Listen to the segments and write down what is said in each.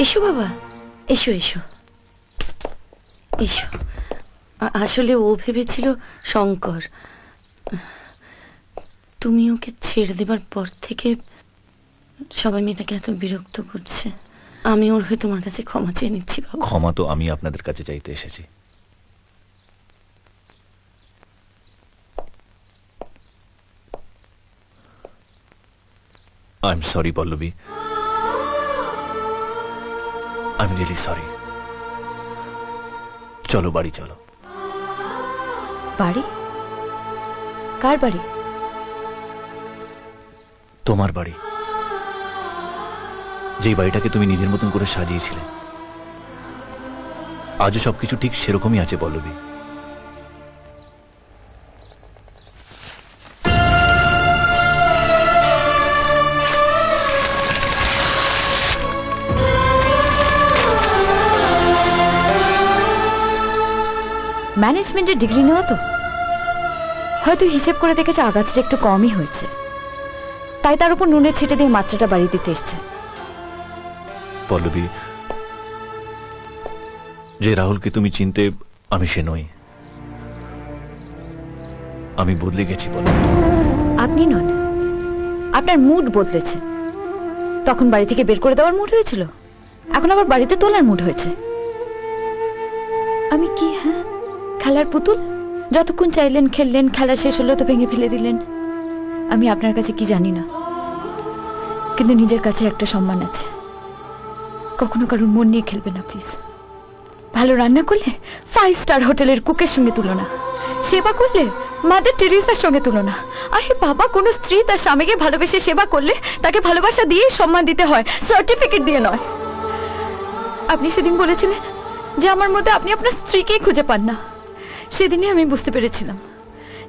এসো বাবা, এসো এসো এসো। আসলে ও ভেবেছিল শঙ্কর। তুমি ওকে ছেড়ে দেবার পর থেকে সবাই মেয়েটাকে এত বিরক্ত করছে। আমি ওর হয়ে তোমার কাছে ক্ষমা চেয়ে নিচ্ছি বাবা। ক্ষমা তো আমি আপনাদের কাছে চাইতে এসেছি। I am sorry Pallavi, I am really sorry. চলো বাড়ি চলো। বাড়ি? কার বাড়ি? তোমার বাড়ি, যেই বাড়িটাকে তুমি নিজের মতন করে সাজিয়েছিলে। আজও সবকিছু ঠিক সেরকমই আছে পল্লবী। ম্যানেজমেন্টের ডিগ্রি নেওয়া তো, হয়তো হিসেব করে দেখেছে আগাছটা একটু কমই হয়েছে, তাই তার উপর নুনের ছিটে দিয়ে মাত্রাটা বাড়িয়ে দিতে এসছে। পল্লবী, যে রাহুলকে তুমি চিনতে, আমি সে নই। আমি বদলে গেছি পল্লবী। আপনি নন, আপনার মুড বদলেছে। তখন বাড়ি থেকে বের করে দেওয়ার মুড হয়েছিল, এখন আবার বাড়িতে তোলার মুড হয়েছে। আমি কি, হ্যাঁ, খেলার পুতুল? যতক্ষণ চাইলেন খেললেন, খেলা শেষ হলো তো ভেঙে ফেলে দিলেন। আমি আপনার কাছে কি জানি না, কিন্তু নিজের কাছে একটা সম্মান আছে। কখনো কারোর মন নিয়ে খেলবে না প্লিজ। ভালো রান্না করলে 5 স্টার হোটেলের কুকের সঙ্গে তুলনা, সেবা করলে মাদার টেরেসার সঙ্গে তুলনা। আরে বাবা, কোন স্ত্রী তার স্বামীকে ভালোবেসে সেবা করলে তাকে ভালোবাসা দিয়ে সম্মান দিতে হয়, সার্টিফিকেট দিয়ে নয়। আপনি সেদিন বলেছিলেন যে আমার মধ্যে আপনি আপনার স্ত্রীকেই খুঁজে পান না। সেদিনই আমি বুঝতে পেরেছিলাম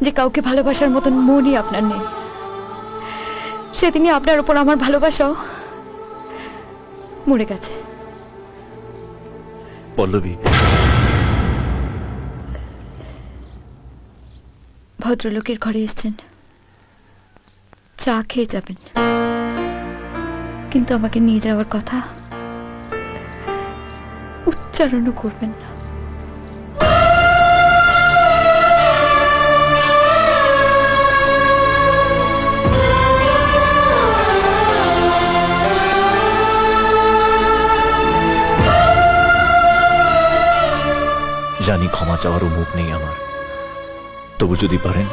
যে কাউকে ভালোবাসার মতন মনই আপনার নেই। সেদিনই আপনার উপর আমার ভালোবাসাও মরে গেছে। পল্লবী, ভদ্রলোকের ঘরে এসেছেন, চা খেয়ে যাবেন, কিন্তু আমাকে নিয়ে যাওয়ার কথা উচ্চারণও করবেন না। জানি ক্ষমা চাওয়ারও মুখ নেই আমার, তবু যদি পারেন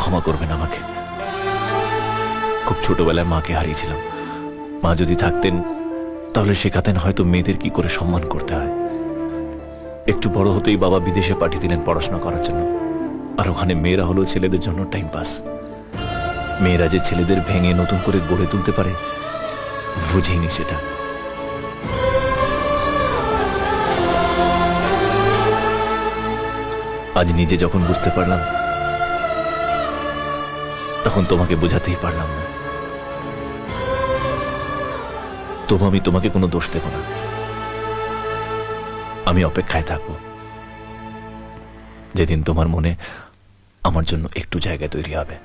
ক্ষমা করবেন আমাকে। খুব ছোটবেলায় মাকে হারিয়েছিলাম। মা যদি থাকতেন তাহলে শেখাতেন হয়তো মেয়েদের কি করে সম্মান করতে হয়। একটু বড় হতেই বাবা বিদেশে পাঠিয়ে দিলেন পড়াশোনা করার জন্য, আর ওখানে মেয়েরা হলো ছেলেদের জন্য টাইম পাস। মেয়েরা যে ছেলেদের ভেঙে নতুন করে গড়ে তুলতে পারে বুঝিনি সেটা। আজ নিজে যখন বুঝতে পারলাম, তখন তোমাকে বোঝাতেই পারলাম না। তবু আমি তোমাকে কোনো দোষ দেব না। আমি অপেক্ষায় থাকবো যেদিন তোমার মনে আমার জন্য একটু জায়গা তৈরি হবে।